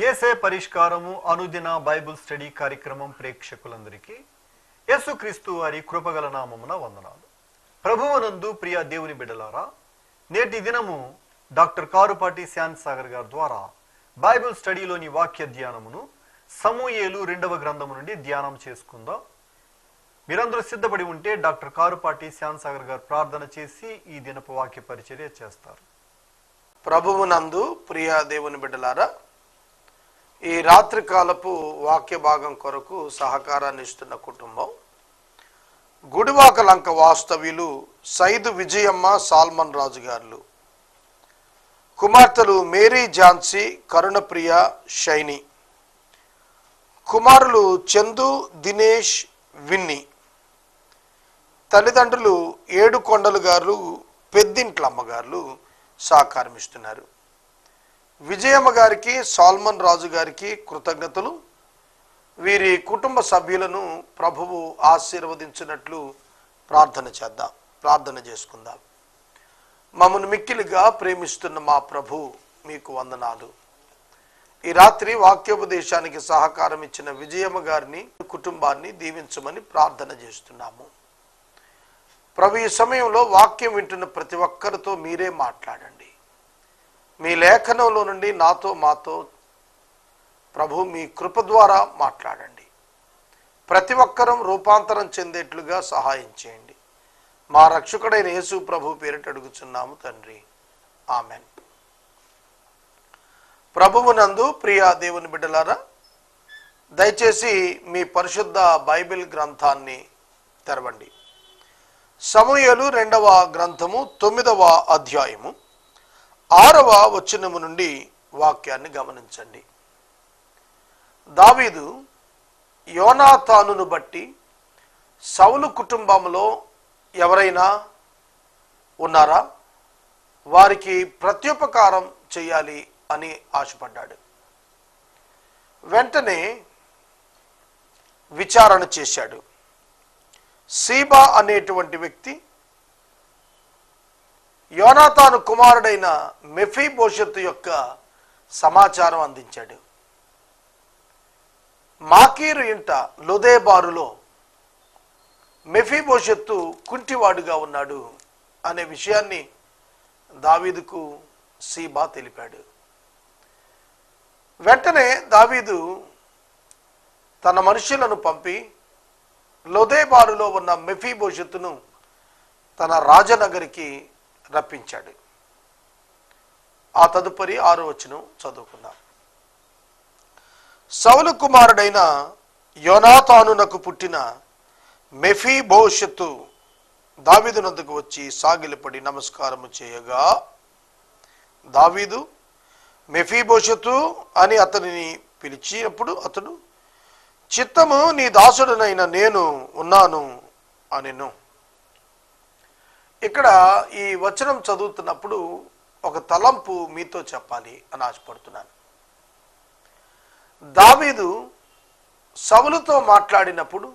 యేసే పరిష్కారము అనుదిన Bible study కార్యక్రమం ప్రేక్షకులందరికీ యేసుక్రీస్తు వారి కృపగల నామమున వందనాలు. ప్రభువునందు ప్రియ దేవుని బిడ్డలారా, నేటి దినము డాక్టర్ కారుపాటి శ్యామ్ సాగర్ గారి ద్వారా బైబిల్ స్టడీలోని వాక్య ధ్యానమును సమూయేలు 2వ గ్రంథము నుండి ధ్యానం చేసుకుందాం. మీరందరూ సిద్ధపడి ఉంటే డాక్టర్ కారుపాటి శ్యామ్ సాగర్ గారు ప్రార్థన చేసి ఈ దినపు వాక్య పరిచర్య చేస్తారు. ప్రభువునందు ప్రియ దేవుని బిడ్డలారా, ఈ రాత్రి కాలపు వాక్య భాగం కొరకు సహకారాన్ని ఇస్తున్న కుటుంబం గుడివాక లంక వాస్తవ్యులు సైదు విజయమ్మ సాల్మన్ రాజు గారు, కుమార్తెలు మేరీ ఝాన్సీ, కరుణప్రియ, షైని, కుమారులు చందు, దినేష్, విన్ని, తల్లిదండ్రులు ఏడుకొండలు గారు, పెద్దింట్లమ్మ గారు సహకారం ఇస్తున్నారు. విజయమ్మ గారికి, సాల్మన్ రాజు గారికి కృతజ్ఞతలు. వీరి కుటుంబ సభ్యులను ప్రభువు ఆశీర్వదించినట్లు ప్రార్థన చేసుకుందాం. మమ్మల్ని మిక్కిలిగా ప్రేమిస్తున్న మా ప్రభు మీకు వందనాలు. ఈ రాత్రి వాక్యోపదేశానికి సహకారం ఇచ్చిన విజయమ్మ గారిని, కుటుంబాన్ని దీవించమని ప్రార్థన చేస్తున్నాము. ప్రభు, ఈ సమయంలో వాక్యం వింటున్న ప్రతి ఒక్కరితో మీరే మాట్లాడండి. మీ లేఖనంలో నుండి మాతో ప్రభు మీ కృప ద్వారా మాట్లాడండి. ప్రతి ఒక్కరం రూపాంతరం చెందేట్లుగా సహాయం చేయండి. మా రక్షకుడైన యేసు ప్రభు పేరిట అడుగుచున్నాము తండ్రి, ఆమెన్. ప్రభువునందు ప్రియ దేవుని బిడ్డలారా, దయచేసి మీ పరిశుద్ధ బైబిల్ గ్రంథాన్ని తెరవండి. సమూయేలు 2వ గ్రంథము 9వ అధ్యాయము 6వ వచనము నుండి వాక్యాన్ని గమనించండి. దావీదు యోనాతానును బట్టి సౌలు కుటుంబంలో ఎవరైనా ఉన్నారా, వారికి ప్రత్యుపకారం చేయాలి అని ఆశపడ్డాడు. వెంటనే విచారణ చేశాడు. సీబా అనేటువంటి వ్యక్తి యోనాతాను కుమారుడైన మెఫీబోషెతు యొక్క సమాచారం అందించాడు. మాకీరు ఇంట లొదేబారులో మెఫీబోషెతు కుంటివాడుగా ఉన్నాడు అనే విషయాన్ని దావీదుకు సీబా తెలిపాడు. వెంటనే దావీదు తన మనుషులను పంపి లొదేబారులో ఉన్న మెఫీబోషెతును తన రాజనగరికి రప్పించాడు. ఆ తదుపరి 6వ వచనం చదువుకుందాం. సౌలు కుమారుడైన యోనాతానునకు పుట్టిన మెఫీబోషెతు దావీదునొద్దకు వచ్చి సాగిలపడి నమస్కారము చేయగా, దావీదు మెఫీబోషెతు అని అతనిని పిలిచినప్పుడు అతడు, చిత్తము నీ దాసుడనైన నేను ఉన్నాను అనెను. ఇక్కడ ఈ వచనం చదువుతున్నప్పుడు ఒక తలంపు మీతో చెప్పాలి అని ఆశపడుతున్నాను. దావీదు సౌలుతో మాట్లాడినప్పుడు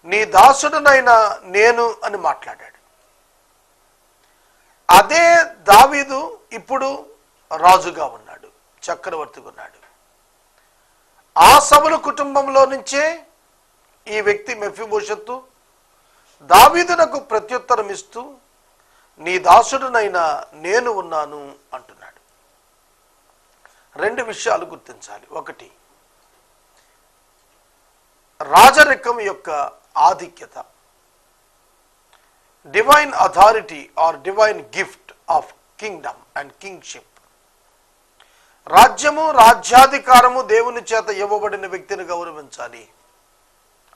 నీ దాసుడనైన నేను అని మాట్లాడాడు. అదే దావీదు ఇప్పుడు రాజుగా ఉన్నాడు, చక్రవర్తిగా ఉన్నాడు. ఆ సౌలు కుటుంబంలో నుంచే ఈ వ్యక్తి మెఫీబోషెతు దావీదునకు ప్రత్యుత్తరం ఇస్తూ నీ దాసుడునైనా నేను ఉన్నాను అంటున్నాడు. 2 విషయాలు గుర్తించాలి. ఒకటి, రాజరికం యొక్క ఆధిక్యత, divine authority or divine gift of kingdom and kingship. రాజ్యము, రాజ్యాధికారము దేవుని చేత ఇవ్వబడిన వ్యక్తిని గౌరవించాలి.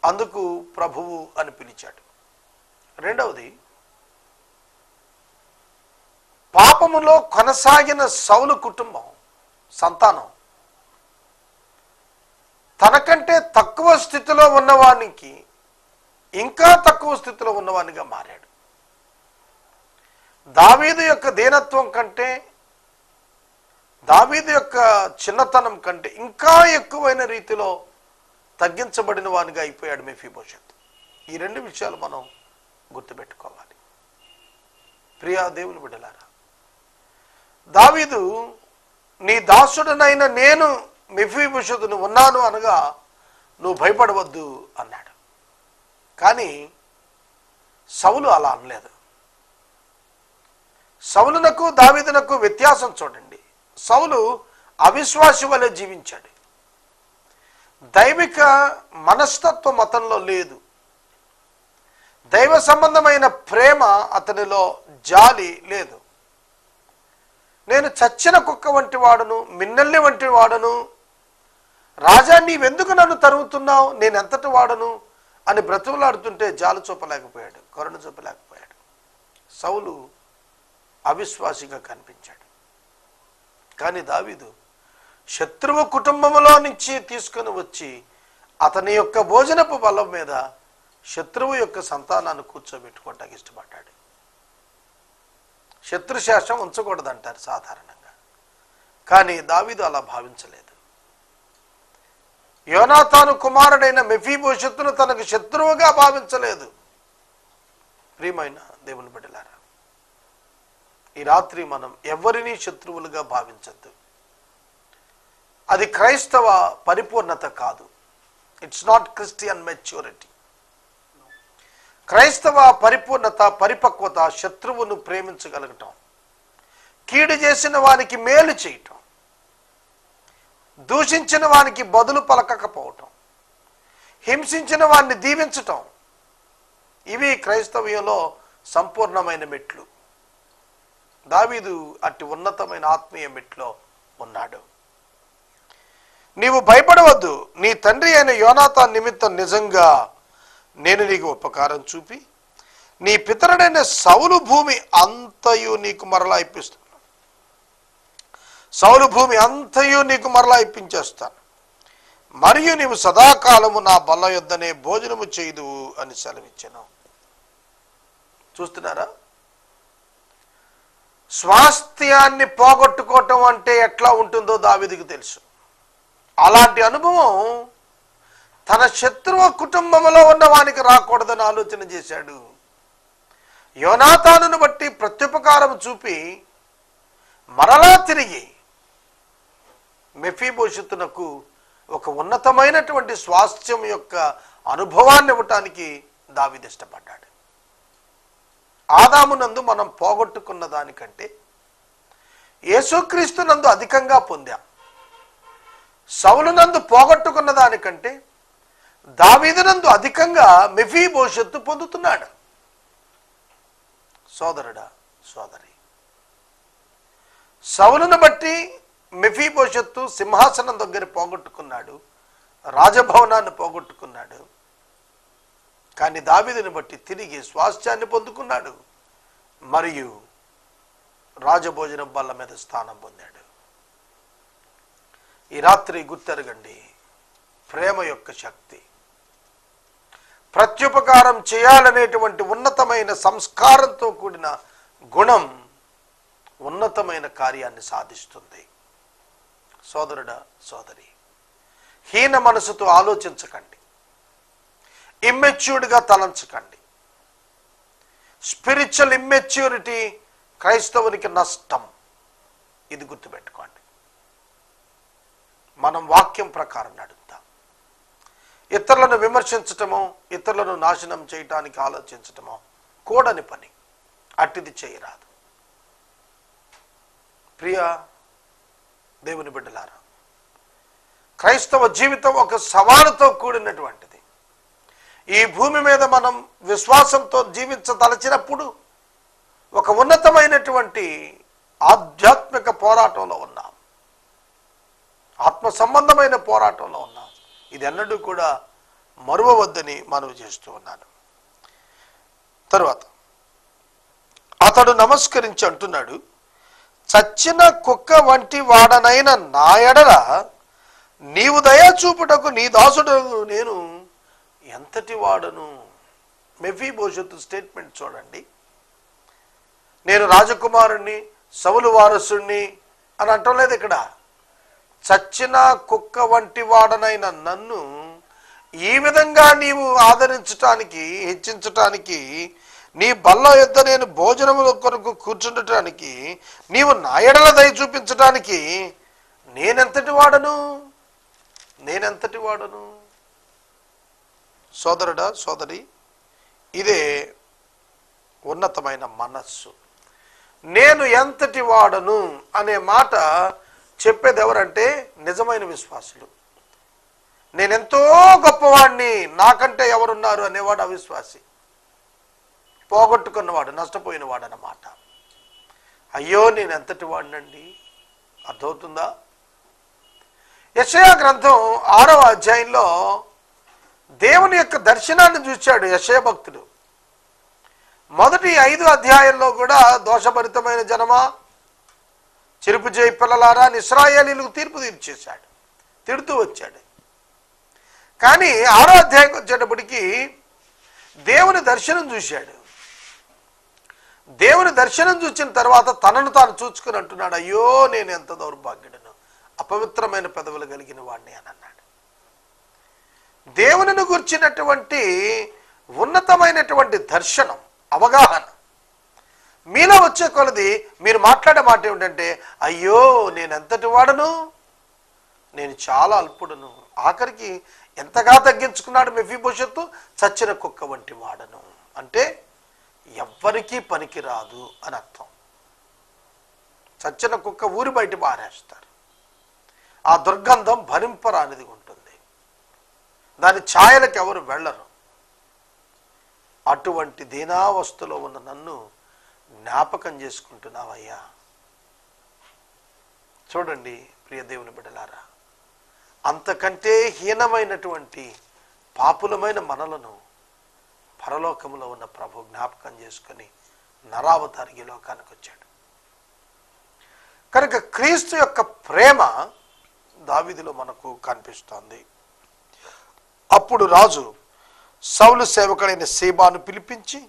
అందుకు ప్రభువు అని పిలిచాడు. రెండవది, పాపములో కొనసాగిన సౌలు కుటుంబం సంతానం తనకంటే తక్కువ స్థితిలో ఉన్నవానికి ఇంకా తక్కువ స్థితిలో ఉన్నవానిగా మారాడు. దావీదు యొక్క దీనత్వం కంటే, దావీదు యొక్క చిన్నతనం కంటే ఇంకా ఎక్కువైన రీతిలో తగ్గించబడిన వానిగా అయిపోయాడు మెఫీబోషెతు. ఈ 2 విషయాలు మనం గుర్తుపెట్టుకోవాలి. ప్రియా దేవుని బిడ్డలారా, దావీదు నీ దాసుడనైన నేను మెఫీబోషెతు నువ్వు ఉన్నాను అనగా నువ్వు భయపడవద్దు అన్నాడు. కానీ సౌలు అలా అనలేదు. సౌలునకు దావీదునకు వ్యత్యాసం చూడండి. సౌలు అవిశ్వాసి వలె జీవించాడు. దైవిక మనస్తత్వం అతనిలో లేదు. దైవ సంబంధమైన ప్రేమ అతనిలో జాలి లేదు. నేను చచ్చిన కుక్క వంటి వాడును, మిన్నల్లి వంటి వాడను, రాజా నీవెందుకు నన్ను తరుగుతున్నావు, నేను ఎంతటి వాడను అని బ్రతుకులాడుతుంటే జాలి చూపలేకపోయాడు, కరుణ చూపలేకపోయాడు. సౌలు అవిశ్వాసిగా కనిపించాడు. కానీ దావీదు శత్రువు కుటుంబంలో నుంచి తీసుకొని వచ్చి అతని యొక్క భోజనపు బలం మీద శత్రువు యొక్క సంతానాన్ని కూర్చోబెట్టుకోవటానికి ఇష్టపడ్డాడు. శత్రుశేషం ఉంచకూడదంటారు సాధారణంగా, కానీ దావీదు అలా భావించలేదు. యోనాతాను కుమారుడైన మెఫీబోషెతును తనకు శత్రువుగా భావించలేదు. ప్రియమైన దేవుని బిడ్డలారా, ఈ రాత్రి మనం ఎవరిని శత్రువులుగా భావించద్దు. అది క్రైస్తవ పరిపూర్ణత కాదు. It's not Christian maturity. క్రైస్తవ పరిపూర్ణత, పరిపక్వత శత్రువును ప్రేమించగలగటం, కీడు చేసిన వానికి మేలు చేయటం, దూషించిన వానికి బదులు పలకకపోవటం, హింసించిన వారిని దీవించటం, ఇవి క్రైస్తవ్యంలో సంపూర్ణమైన మెట్లు. దావీదు అట్టి ఉన్నతమైన ఆత్మీయ మెట్లో ఉన్నాడు. నీవు భయపడవద్దు, నీ తండ్రి అయిన యోనాతాను నిమిత్తం నిజంగా నేను నీకు ఉపకారం చూపి నీ పితరుడైన సౌలు భూమి అంతయు నీకు మరలా ఇప్పిస్తాను. సౌలు భూమి అంతయు నీకు మరలా ఇప్పించేస్తాను, మరియు నీవు సదాకాలము నా బల్ల యొద్దనే భోజనము చేయుదువు అని సెలవిచ్చాను. చూస్తున్నారా, స్వాస్థ్యాన్ని పోగొట్టుకోవటం అంటే ఎట్లా ఉంటుందో దావీదుకు తెలుసు. అలాంటి అనుభవం తన శత్రువు కుటుంబంలో ఉన్న వానికి రాకూడదని ఆలోచన చేశాడు. యోనాతానును బట్టి ప్రత్యుపకారం చూపి మరలా తిరిగి మెఫీబోషెతునకు ఒక ఉన్నతమైనటువంటి స్వాస్థ్యం యొక్క అనుభవాన్ని ఇవ్వటానికి దావీదు ఇష్టపడ్డాడు. ఆదామునందు మనం పోగొట్టుకున్న దానికంటే యేసుక్రీస్తు నందు అధికంగా పొందాం. సౌలు నందు పోగొట్టుకున్న దానికంటే దావీదునందు అధికంగా మెఫీబోషెతు పొందుతున్నాడు. సోదరుడా, సోదరి, సౌలును బట్టి మెఫీబోషెతు సింహాసనం దగ్గర పోగొట్టుకున్నాడు, రాజభవనాన్ని పోగొట్టుకున్నాడు. కానీ దావీదుని బట్టి తిరిగి స్వాస్థ్యాన్ని పొందుకున్నాడు, మరియు రాజభోజనం బల్ల మీద స్థానం పొందాడు. ఈ రాత్రి గుర్తెరగండి, ప్రేమ యొక్క శక్తి, ప్రత్యుపకారం చేయాలనేటువంటి ఉన్నతమైన సంస్కారంతో కూడిన గుణం ఉన్నతమైన కార్యాన్ని సాధిస్తుంది. సోదరుడా, సోదరి, హీన మనసుతో ఆలోచించకండి, ఇమ్మెచ్యూర్డ్గా తలంచకండి. స్పిరిచువల్ ఇమ్మెచ్యూరిటీ క్రైస్తవునికి నష్టం. ఇది గుర్తుపెట్టుకోండి. మనం వాక్యం ప్రకారం నడుద్దాం. ఇతరులను విమర్శించటమో, ఇతరులను నాశనం చేయటానికి ఆలోచించటమో కూడని పని. అట్టిది చేయరాదు. ప్రియ దేవుని బిడ్డలారా, క్రైస్తవ జీవితం ఒక సవాలుతో కూడినటువంటిది. ఈ భూమి మీద మనం విశ్వాసంతో జీవించదలచినప్పుడు ఒక ఉన్నతమైనటువంటి ఆధ్యాత్మిక పోరాటంలో ఉన్నాం, ఆత్మ సంబంధమైన పోరాటంలో ఉన్నాం. ఇది ఎన్నడూ కూడా మరువవద్దని మనవి చేస్తూ ఉన్నాను. తరువాత అతడు నమస్కరించి అంటున్నాడు, చచ్చిన కుక్క వంటి వాడనైన నా ఎడల నీవు దయ చూపుటకు నీ దాసుడు నేను ఎంతటి వాడను. మెఫీబోషెతు స్టేట్మెంట్ చూడండి. నేను రాజకుమారుణ్ణి, సౌలు వారసుణ్ణి అని అంటం లేదు ఇక్కడ. చచ్చిన కుక్క వంటి వాడనైన నన్ను ఈ విధంగా నీవు ఆదరించటానికి, హెచ్చించటానికి, నీ బల్ల యొద్ద నేను భోజనముల కొరకు కూర్చుండటానికి, నీవు నా ఎడల దయ చూపించటానికి నేనెంతటి వాడను ఎంతటి వాడను? సోదరుడా, సోదరి, ఇదే ఉన్నతమైన మనస్సు. నేను ఎంతటి వాడను అనే మాట చెప్పేది ఎవరంటే నిజమైన విశ్వాసులు. నేనెంతో గొప్పవాడిని, నాకంటే ఎవరున్నారు అనేవాడు అవిశ్వాసి, పోగొట్టుకున్నవాడు, నష్టపోయినవాడు అన్నమాట. అయ్యో నేను ఎంతటి వాడినండి. అర్థమవుతుందా? యెషయా గ్రంథం 6వ అధ్యాయంలో దేవుని యొక్క దర్శనాన్ని చూశాడు యెషయా భక్తుడు. మొదటి 5 అధ్యాయంలో కూడా దోషభరితమైన జనమా, చెరుపు చేయి పిల్లలారా అని ఇశ్రాయేలీయులకు తీర్పు తీర్చేశాడు, తిడుతూ వచ్చాడు. కానీ 6వ అధ్యాయంకి వచ్చేటప్పటికి దేవుని దర్శనం చూశాడు. దేవుని దర్శనం చూసిన తర్వాత తనను తాను చూసుకుని అంటున్నాడు, అయ్యో నేను ఎంత దౌర్భాగ్యుడను, అపవిత్రమైన పెదవులు కలిగిన వాడిని అని అన్నాడు. దేవునిని గుర్చినటువంటి ఉన్నతమైనటువంటి దర్శనం, అవగాహన మీలో వచ్చే కొలది మీరు మాట్లాడే మాట ఏమిటంటే, అయ్యో నేను ఎంతటి వాడను, నేను చాలా అల్పుడను. ఆఖరికి ఎంతగా తగ్గించుకున్నాడు మెఫీబోషెతు, చచ్చిన కుక్క వంటి వాడను అంటే ఎవ్వరికీ పనికి రాదు అని అర్థం. చచ్చిన కుక్క ఊరి బయట పారేస్తారు, ఆ దుర్గంధం భరింపరానిది ఉంటుంది, దాని ఛాయలకు ఎవరు వెళ్ళరు. అటువంటి దీనావస్థలో ఉన్న నన్ను జ్ఞాపకం చేసుకుంటున్నావయ్యా. చూడండి ప్రియ దేవుని బిడ్డలారా, అంతకంటే హీనమైనటువంటి పాపులమైన మనలను పరలోకంలో ఉన్న ప్రభు జ్ఞాపకం చేసుకొని నరావతారి లోకానికి వచ్చాడు. కనుక క్రీస్తు యొక్క ప్రేమ దావీదులో మనకు కనిపిస్తోంది. అప్పుడు రాజు సౌలు సేవకుడైన సీబాను పిలిపించి,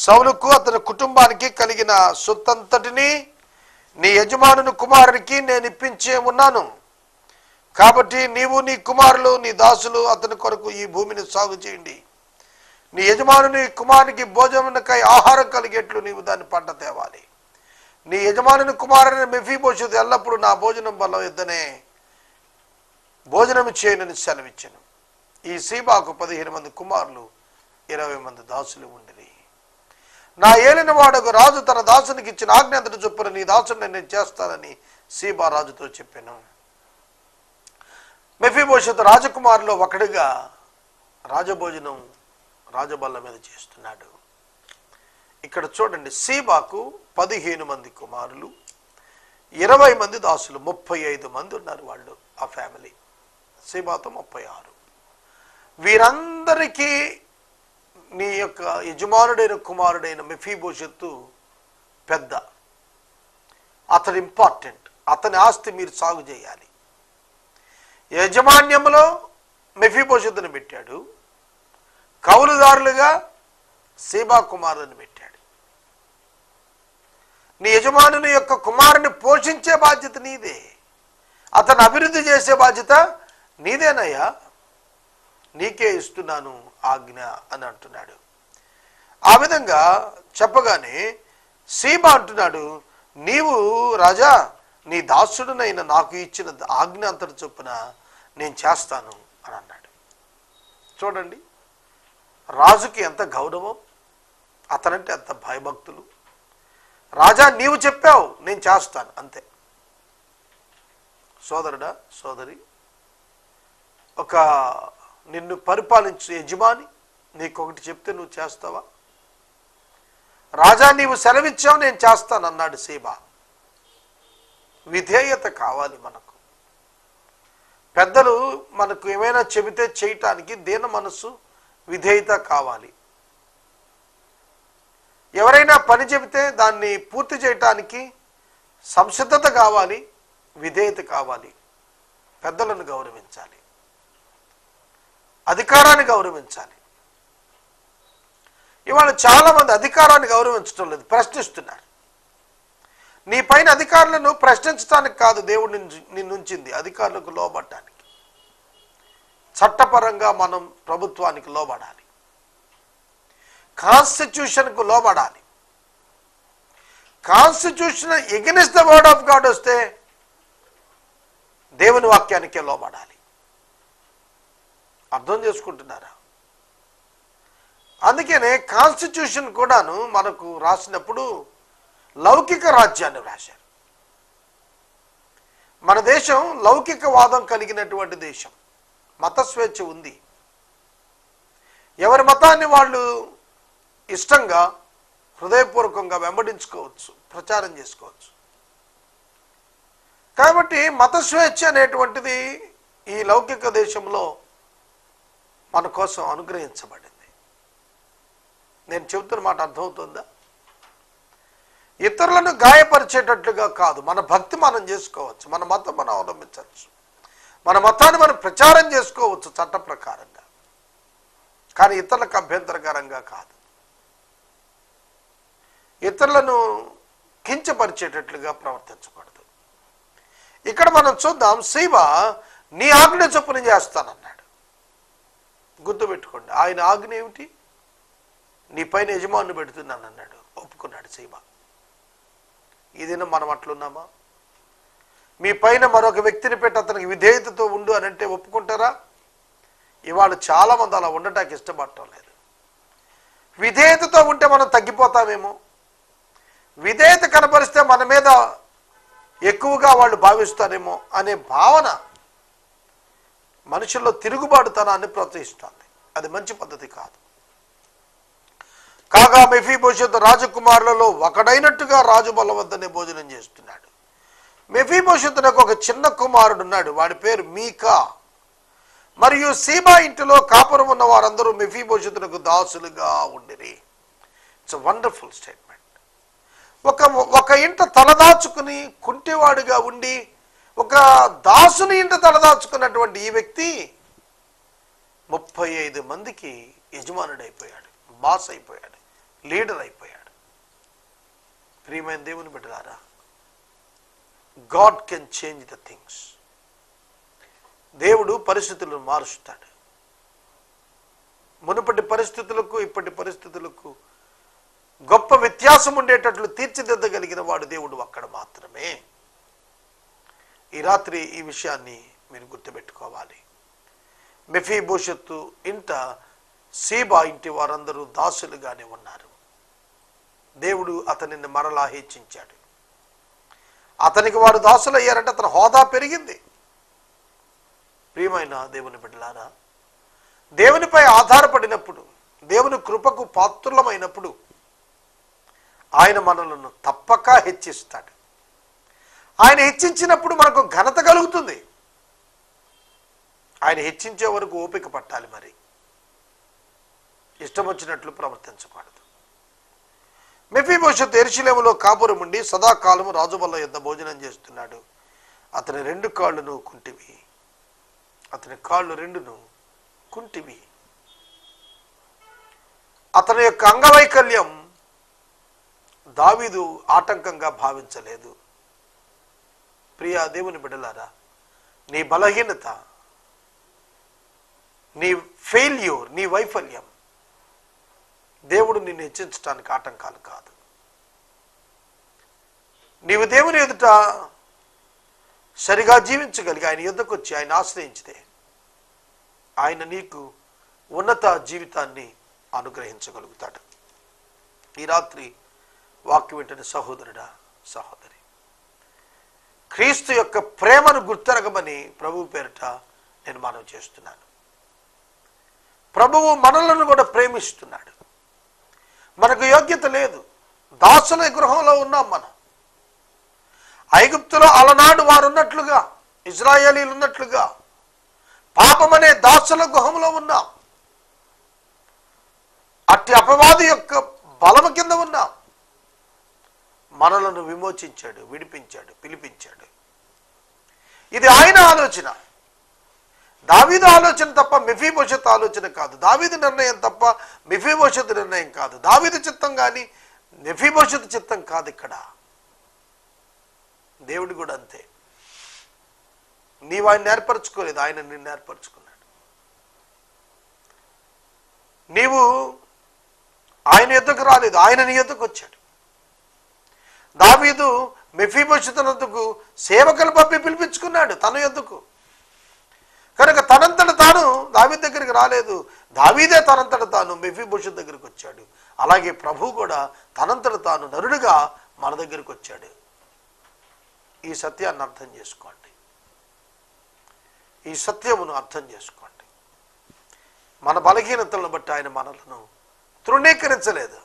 సౌలుకు అతని కుటుంబానికి కలిగిన సొత్తంతటిని నీ యజమానుని కుమారునికి నేను ఇప్పించే ఉన్నాను. కాబట్టి నీవు, నీ కుమారులు, నీ దాసులు అతని కొరకు ఈ భూమిని సాగు చేయండి. నీ యజమానుని కుమారునికి భోజనకై ఆహారం కలిగేట్లు నీవు దాన్ని పంట తేవాలి. నీ యజమానుని కుమారుని మెఫీబోషెతు ఎల్లప్పుడూ నా భోజనం బల్ల యొద్దనే భోజనం చేయనని సెలవిచ్చాను. ఈ సీబాకు 15 మంది కుమారులు, 20 మంది దాసులు ఉండిరి. నా ఏలిన వాడకు రాజు తన దాసునికి ఇచ్చిన ఆజ్ఞంతటి చొప్పున నీ దాసుని నేను చేస్తానని సీబా రాజుతో చెప్పాను. మెఫీబోషెతు రాజకుమారులో ఒకడిగా రాజభోజనం రాజబల్ల మీద చేస్తున్నాడు. ఇక్కడ చూడండి, సీబాకు 15 మంది కుమారులు, 20 మంది దాసులు, 35 మంది ఉన్నారు వాళ్ళు, ఆ ఫ్యామిలీ. సీబాతో 36. వీరందరికీ నీ యొక్క యజమానుడైన కుమారుడైన మెఫీబోషెతు పెద్ద, అతడు ఇంపార్టెంట్, అతని ఆస్తి మీరు సాగు చేయాలి. యజమాన్యంలో మెఫీబోషెతుని పెట్టాడు, కౌలుదారులుగా సీబా కుమారుని పెట్టాడు. నీ యజమానుని యొక్క కుమారుని పోషించే బాధ్యత నీదే, అతను అభివృద్ధి చేసే బాధ్యత నీదేనయ్యా, నీకే ఇస్తున్నాను ఆజ్ఞ అని అంటున్నాడు. ఆ విధంగా చెప్పగానే సీబా అంటున్నాడు, నీవు రాజా నీ దాసుడునైన నాకు ఇచ్చిన ఆజ్ఞ అంతటి చొప్పున నేను చేస్తాను అని అన్నాడు. చూడండి, రాజుకి ఎంత గౌరవం, అతనంటే ఎంత భయభక్తులు. రాజా నీవు చెప్పావు, నేను చేస్తాను, అంతే. సోదరుడా, సోదరి, ఒక నిన్ను పరిపాలించే యజమాని నీకొకటి చెప్తే నువ్వు చేస్తావా? రాజా నీవు సెలవిచ్చావు, నేను చేస్తాను అన్నాడు సీబా. విధేయత కావాలి మనకు. పెద్దలు మనకు ఏమైనా చెబితే చేయటానికి దీన మనస్సు, విధేయత కావాలి. ఎవరైనా పని చెబితే దాన్ని పూర్తి చేయటానికి సంసిద్ధత కావాలి, విధేయత కావాలి. పెద్దలను గౌరవించాలి, అధికారాన్ని గౌరవించాలి. ఇవాళ చాలామంది అధికారాన్ని గౌరవించడం లేదు, ప్రశ్నిస్తున్నారు. నీ పైన అధికారులను ప్రశ్నించడానికి కాదు దేవుడు నిన్నుంచింది, అధికారులకు లోబడటానికి. చట్టపరంగా మనం ప్రభుత్వానికి లోబడాలి, కాన్స్టిట్యూషన్కు లోబడాలి. Constitution against the word of God వస్తే దేవుని వాక్యానికే లోబడాలి. అర్థం చేసుకుంటున్నారా? అందుకనే కాన్స్టిట్యూషన్ కూడాను మనకు రాసినప్పుడు లౌకిక రాజ్యాన్ని రాశారు. మన దేశం లౌకికవాదం కలిగినటువంటి దేశం. మత స్వేచ్ఛ ఉంది. ఎవరి మతాన్ని వాళ్ళు ఇష్టంగా హృదయపూర్వకంగా వెంబడించుకోవచ్చు, ప్రచారం చేసుకోవచ్చు. కాబట్టి మత స్వేచ్ఛ అనేటువంటిది ఈ లౌకిక దేశంలో మన కోసం అనుగ్రహించబడింది. నేను చెబుతున్న మాట అర్థమవుతుందా? ఇతరులను గాయపరిచేటట్లుగా కాదు, మన భక్తి మనం చేసుకోవచ్చు, మన మతం మనం అవలంబించవచ్చు, మన మతాన్ని మనం ప్రచారం చేసుకోవచ్చు చట్ట ప్రకారంగా, కానీ ఇతరులకు అభ్యంతరకరంగా కాదు. ఇతరులను కించపరిచేటట్లుగా ప్రవర్తించకూడదు. ఇక్కడ మనం చూద్దాం, సీబా నీ ఆజ్ఞ చొప్పున చేస్తానన్నాడు. గుర్తుపెట్టుకోండి, ఆయన ఆజ్ఞ ఏమిటి? నీ పైన యజమాని పెడుతున్నాను అన్నాడు. ఒప్పుకున్నాడు సీబా. ఇదిన మనం అట్లున్నామా? మీ పైన మరొక వ్యక్తిని పెట్టి అతనికి విధేయతతో ఉండు అని అంటే ఒప్పుకుంటారా? ఇవాళ చాలామంది అలా ఉండటానికి ఇష్టపడటం లేదు. విధేయతతో ఉంటే మనం తగ్గిపోతామేమో, విధేయత కనపరిస్తే మన మీద ఎక్కువగా వాళ్ళు భావిస్తారేమో అనే భావన మనుషుల్లో తిరుగుబాటుతనాన్ని ప్రోత్సహిస్తుంది. అది మంచి పద్ధతి కాదు. కాగా మెఫీబోషెతు రాజకుమారులలో ఒకడైనట్టుగా రాజు బల్ల వద్దనే భోజనం చేస్తున్నాడు. మెఫీబోషెతునకు ఒక చిన్న కుమారుడు ఉన్నాడు, వాడి పేరు మీకా. మరియు సీబా ఇంటిలో కాపురం ఉన్న వారందరూ మెఫీబోషెతునకు దాసులుగా ఉండిరి. It's wonderful statement. ఒక ఇంట తలదాచుకుని కుంటివాడుగా ఉండి ఒక దాసుని ఇంట తలదాచుకున్నటువంటి ఈ వ్యక్తి 35 మందికి యజమానుడైపోయాడు, బాస్ అయిపోయాడు, లీడర్ అయిపోయాడు. ప్రియమైన దేవుని బిడ్డలారా, God can change the things. దేవుడు పరిస్థితులను మారుస్తాడు. మునుపటి పరిస్థితులకు ఇప్పటి పరిస్థితులకు గొప్ప వ్యత్యాసం ఉండేటట్లు తీర్చిదిద్దగలిగిన వాడు దేవుడు అక్కడ మాత్రమే. ఈ రాత్రి ఈ విషయాన్ని మీరు గుర్తుపెట్టుకోవాలి. మెఫీబోషెతు ఇంట సీబా ఇంటి వారందరూ దాసులుగానే ఉన్నారు. దేవుడు అతనిని మరలా హెచ్చించాడు. అతనికి వారు దాసులు అయ్యారంటే అతని హోదా పెరిగింది. ప్రియమైన దేవుని బిడ్డలారా, దేవునిపై ఆధారపడినప్పుడు, దేవుని కృపకు పాత్రులమైనప్పుడు ఆయన మనలను తప్పక హెచ్చిస్తాడు. ఆయన హెచ్చించినప్పుడు మనకు ఘనత కలుగుతుంది. ఆయన హెచ్చించే వరకు ఓపిక పట్టాలి. మరి ఇష్టం వచ్చినట్లు ప్రవర్తించకూడదు. మెఫీబోషెతు యెరూషలేములో కాపురం ఉండి సదాకాలము రాజుబల్ల యొద్ద భోజనం చేస్తున్నాడు. అతని 2 కాళ్ళను కుంటివి. అతని కాళ్ళు 2 కుంటివి. అతని యొక్క అంగవైకల్యం దావీదు ఆటంకంగా భావించలేదు. ప్రియా దేవుని బిడ్డలారా, నీ బలహీనత, నీ ఫెయిల్యూర్, నీ వైఫల్యం దేవుడు నిన్ను హెచ్చించడానికి ఆటంకాలు కాదు. నీవు దేవుని ఎదుట సరిగా జీవించగలిగి ఆయన యుద్ధకు వచ్చి ఆయన ఆశ్రయించితే ఆయన నీకు ఉన్నత జీవితాన్ని అనుగ్రహించగలుగుతాడు. ఈ రాత్రి వాక్యం వింటున్న సహోదరుడా, సహోదరి, క్రీస్తు యొక్క ప్రేమను గుర్తెరగమని ప్రభువు పేరిట నేను మనవి చేస్తున్నాను. ప్రభువు మనలను కూడా ప్రేమిస్తున్నాడు. మనకు యోగ్యత లేదు, దాసుల గృహంలో ఉన్నాం మనం. ఐగుప్తులో అలనాడు వారు ఉన్నట్లుగా, ఇజ్రాయేలీలు ఉన్నట్లుగా పాపమనే దాసుల గృహంలో ఉన్నాం. అట్టి అపవాది యొక్క బలము కింద ఉన్నాం. మనలను విమోచించాడు, విడిపించాడు, పిలిపించాడు. ఇది ఆయన ఆలోచన. దావీదు ఆలోచన తప్ప మెఫీబోషెతు ఆలోచన కాదు. దావీదు నిర్ణయం తప్ప మెఫీబోషెతు నిర్ణయం కాదు. దావీదు చిత్తం కానీ మెఫీబోషెతు చిత్తం కాదు. ఇక్కడ దేవుడు కూడా అంతే. నీవు ఆయన ఏర్పరచుకోలేదు, ఆయన నిన్ను ఏర్పరచుకున్నాడు. నీవు ఆయన యుద్ధకు రాలేదు, ఆయన నీ యుద్ధకు వచ్చాడు. దావీదు మెఫీబోషెతునందుకు సేవకులు పంపి పిలిపించుకున్నాడు తన యుద్ధకు. కనుక తనంతట తాను దావీదు దగ్గరికి రాలేదు. దావీదే తనంతట తాను మెఫీబోషెతు దగ్గరికి వచ్చాడు. అలాగే ప్రభు కూడా తనంతట తాను నరుడుగా మన దగ్గరికి వచ్చాడు. ఈ సత్యాన్ని అర్థం చేసుకోండి. ఈ సత్యమును అర్థం చేసుకోండి. మన బలహీనతలను బట్టి ఆయన మనలను తృణీకరించలేదు.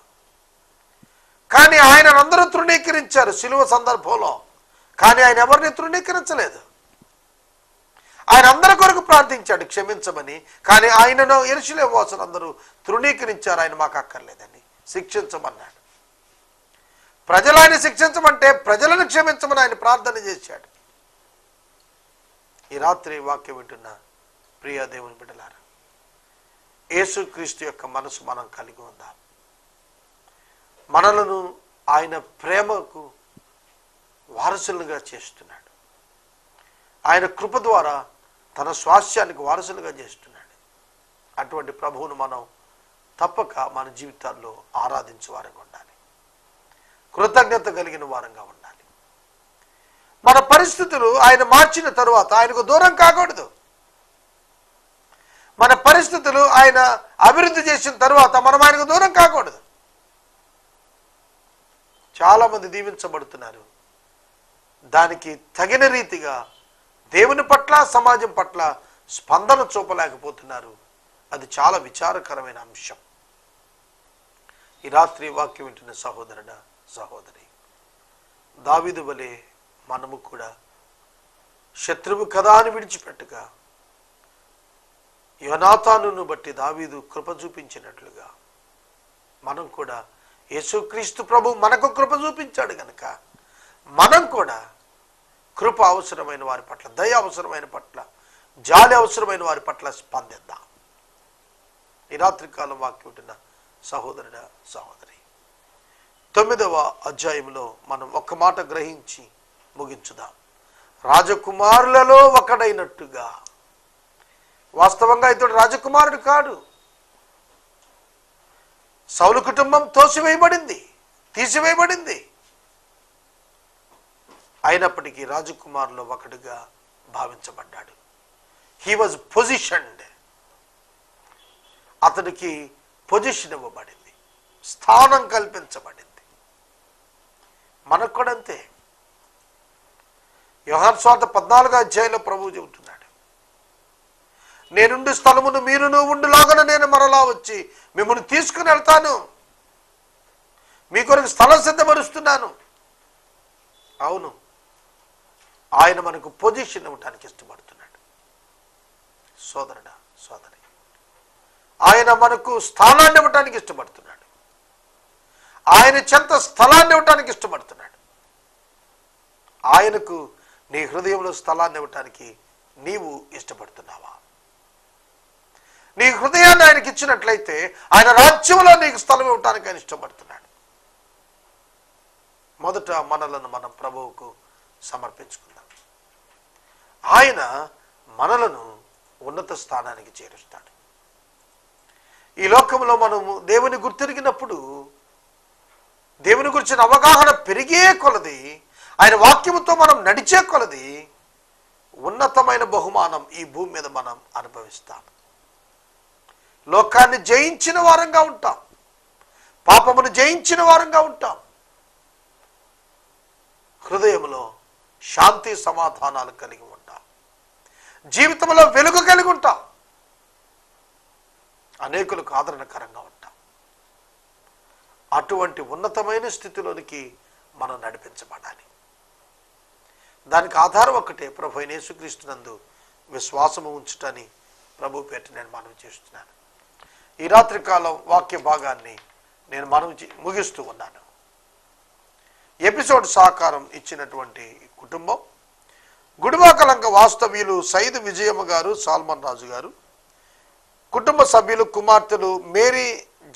కానీ ఆయన అందరూ తృణీకరించారు శిలువ సందర్భంలో. కానీ ఆయన ఎవరిని తృణీకరించలేదు. ఆయన అందరి కొరకు ప్రార్థించాడు క్షమించమని. కానీ ఆయనను యెరూషలేము వాసులు అందరూ తృణీకరించారు. ఆయన మాకు అక్కర్లేదని శిక్షించమన్నాడు. ప్రజలు ఆయన శిక్షించమంటే ప్రజలను క్షమించమని ఆయన ప్రార్థన చేశాడు. ఈ రాత్రి వాక్యం వింటున్న ప్రియ దేవుని బిడ్డలారా, యేసుక్రీస్తు యొక్క మనసు మనం కలిగి ఉందాం. మనలను ఆయన ప్రేమకు వారసులుగా చేస్తున్నాడు. ఆయన కృప ద్వారా తన స్వాస్థ్యానికి వారసులుగా చేస్తున్నాడు. అటువంటి ప్రభువును మనం తప్పక మన జీవితాల్లో ఆరాధించే వారంగా ఉండాలి. కృతజ్ఞత కలిగిన వారంగా ఉండాలి. మన పరిస్థితులు ఆయన మార్చిన తరువాత ఆయనకు దూరం కాకూడదు. మన పరిస్థితులు ఆయన అభివృద్ధి చేసిన తరువాత మనం ఆయనకు దూరం కాకూడదు. చాలామంది దీవించబడుతున్నారు. దానికి తగిన రీతిగా దేవుని పట్ల సమాజం పట్ల స్పందన చూపలేకపోతున్నారు. అది చాలా విచారకరమైన అంశం. ఈ రాత్రి వాక్యం వింటున్న సహోదరుడా, సహోదరి, దావీదు వలె మనము కూడా శత్రువు కదా అని విడిచిపెట్టగా యోనాతానును బట్టి దావీదు కృప చూపించినట్లుగా మనం కూడా యేసుక్రీస్తు ప్రభు మనకు కృప చూపించాడు కనుక మనం కూడా కృప అవసరమైన వారి పట్ల, దయ అవసరమైన పట్ల, జాలి అవసరమైన వారి పట్ల స్పందిద్దాం. ఈ రాత్రికాలం వాక్యం ఉంటున్న సహోదరుడా, సహోదరి, 9వ అధ్యాయంలో మనం ఒక్క మాట గ్రహించి ముగించుదాం. రాజకుమారులలో ఒకడైనట్టుగా. వాస్తవంగా ఇతడు రాజకుమారుడు కాడు. సౌలు కుటుంబం తీసివేయబడింది. అయినప్పటికీ రాజకుమారులో ఒకటిగా భావించబడ్డాడు. He was positioned. అతడికి పొజిషన్ ఇవ్వబడింది, స్థానం కల్పించబడింది. మనకు కూడా అంతే. యోహాను సువార్త 14వ అధ్యాయంలో ప్రభువు చెబుతున్నాడు, నేనుండు స్థలమును మీరును ఉండులాగా నేను మరలా వచ్చి మిమ్మల్ని తీసుకుని వెళ్తాను, మీ కొరకు స్థలం సిద్ధపరుస్తున్నాను. అవును, ఆయన మనకు పొజిషన్ ఇవ్వటానికి ఇష్టపడుతున్నాడు. సోదరుడా, సోదరి, ఆయన మనకు స్థానాన్ని ఇవ్వటానికి ఇష్టపడుతున్నాడు. ఆయన చెంత స్థలాన్ని ఇవ్వటానికి ఇష్టపడుతున్నాడు. ఆయనకు నీ హృదయంలో స్థలాన్ని ఇవ్వటానికి నీవు ఇష్టపడుతున్నావా? నీ హృదయాన్ని ఆయనకి ఇచ్చినట్లయితే ఆయన రాజ్యంలో నీకు స్థలం ఇవ్వటానికి ఆయన ఇష్టపడుతున్నాడు. మొదట మనలను మనం ప్రభువుకు సమర్పించుకుందాం. ఆయన మనలను ఉన్నత స్థానానికి చేరుస్తాడు. ఈ లోకంలో మనము దేవుని గుర్తిరిగినప్పుడు, దేవుని గురించిన అవగాహన పెరిగే కొలది, ఆయన వాక్యముతో మనం నడిచే కొలది ఉన్నతమైన బహుమానం ఈ భూమి మీద మనం అనుభవిస్తాం. లోకాన్ని జయించిన వారంగా ఉంటాం, పాపమును జయించిన వారంగా ఉంటాం. హృదయంలో శాంతి సమాధానాలు కలిగి ఉంటాం, జీవితంలో వెలుగు కలిగి ఉంటాం, అనేకులకు ఆదరణకరంగా ఉంటాం. అటువంటి ఉన్నతమైన స్థితిలోనికి మనం నడిపించబడాలి. దానికి ఆధారం ఒక్కటే, ప్రభు అయిన యేసుక్రీస్తునందు విశ్వాసము ఉంచుటని ప్రభు పేట నేను మనవి చేస్తున్నాను. ఈ రాత్రి కాలం వాక్య భాగాన్ని నేను ముగిస్తూ ఉన్నాను. ఎపిసోడ్ సహకారం ఇచ్చినటువంటి కుటుంబం గుడివాకలంక వాస్తవ్యులు సైదు విజయమ్మ గారు, సాల్మన్ రాజు గారు, కుటుంబ సభ్యులు కుమార్తెలు మేరీ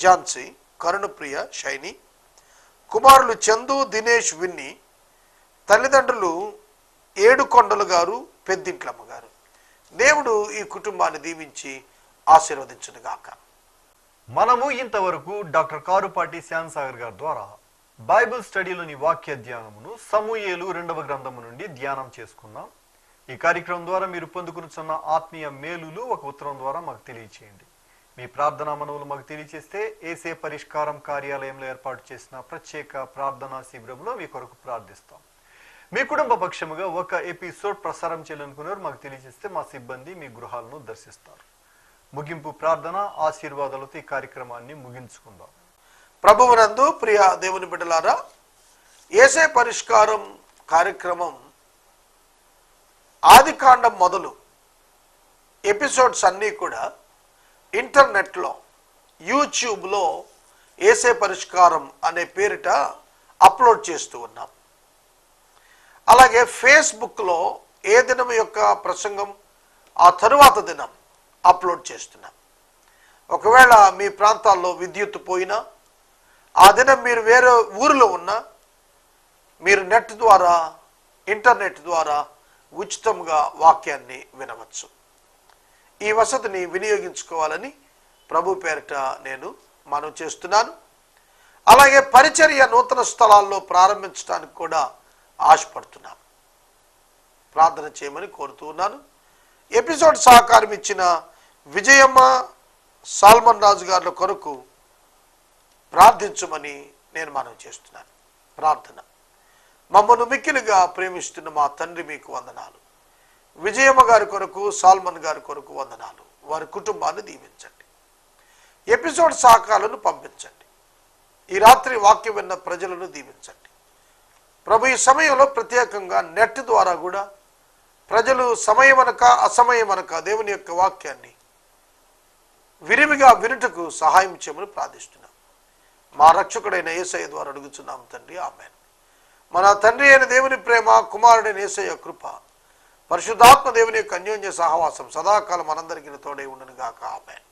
ఝాన్సీ, కరుణప్రియ, షైని, కుమారులు చందు, దినేష్, విన్ని, తల్లిదండ్రులు ఏడుకొండలు గారు, పెద్దింట్లమ్మ గారు. దేవుడు ఈ కుటుంబాన్ని దీవించి ఆశీర్వదించునుగాక. మనము ఇంతవరకు డాక్టర్ కారుపాటి శ్యామ్ సాగర్ గారి ద్వారా బైబిల్ స్టడీలోని వాక్య ధ్యానమును సమూయేలు 2వ గ్రంథము నుండి ధ్యానం చేసుకున్నాం. ఈ కార్యక్రమం ద్వారా మీరు పొందుకున్న ఆత్మీయ మేలులు ఒక ఉత్తరం ద్వారా మాకు తెలియచేయండి. మీ ప్రార్థనా మనవులు మాకు తెలియచేస్తే ఏసే పరిష్కారం కార్యాలయంలో ఏర్పాటు చేసిన ప్రత్యేక ప్రార్థనా శిబిరంలో మీ కొరకు ప్రార్థిస్తాం. మీ కుటుంబ పక్షముగా ఒక ఎపిసోడ్ ప్రసారం చేయాలనుకున్నారు మాకు తెలియజేస్తే మా సిబ్బంది మీ గృహాలను దర్శిస్తారు. ముగింపు ప్రార్థన ఆశీర్వాదాలతో ఈ కార్యక్రమాన్ని ముగించుకుందాం. ప్రభువునందు ప్రియ దేవుని బిడ్డలారా, యేసే పరిష్కారం కార్యక్రమం ఆదికాండం మొదలు ఎపిసోడ్స్ అన్నీ కూడా ఇంటర్నెట్లో యూట్యూబ్లో యేసే పరిష్కారం అనే పేరిట అప్లోడ్ చేస్తూ ఉన్నాం. అలాగే ఫేస్బుక్లో ఏ దినం యొక్క ప్రసంగం ఆ తరువాత దినం అప్లోడ్ చేస్తున్నాం. ఒకవేళ మీ ప్రాంతాల్లో విద్యుత్ పోయినా, ఆ దినం మీరు వేరే ఊరిలో ఉన్నా, మీరు నెట్ ద్వారా ఇంటర్నెట్ ద్వారా ఉచితంగా వాక్యాన్ని వినవచ్చు. ఈ వసతిని వినియోగించుకోవాలని ప్రభు పేరిట నేను మనవి చేస్తున్నాను. అలాగే పరిచర్య నూతన స్థలాల్లో ప్రారంభించడానికి కూడా ఆశపడుతున్నాను. ప్రార్థన చేయమని కోరుతూ ఉన్నాను. ఎపిసోడ్ సహకారం ఇచ్చిన విజయమ్మ, సాల్మన్ రాజు గారి కొరకు ప్రార్థించమని నేను మనవి చేస్తున్నాను. ప్రార్థన. మమ్మను మిక్కిలిగా ప్రేమిస్తున్న మా తండ్రి, మీకు వందనాలు. విజయమ్మ గారి కొరకు, సాల్మన్ గారి కొరకు వందనాలు. వారి కుటుంబాన్ని దీవించండి. ఎపిసోడ్ సహకారాలను పంపించండి. ఈ రాత్రి వాక్యం విన్న ప్రజలను దీవించండి ప్రభు. ఈ సమయంలో ప్రత్యేకంగా నెట్ ద్వారా కూడా ప్రజలు సమయమనక అసమయమనక దేవుని యొక్క వాక్యాన్ని విరివిగా వినుటకు సహాయం చేయమని ప్రార్థిస్తున్నాం. మా రక్షకుడైన యేసయ్య ద్వారా అడుగుతున్నాం తండ్రి, ఆమేన్. మన తండ్రి అయిన దేవుని ప్రేమ, కుమారుడైన యేసయ్య కృప, పరిశుద్ధాత్మ దేవుని యొక్క అన్యోన్య సహవాసం సదాకాలం మనందరికీ తోడై ఉండును గాక. ఆమేన్.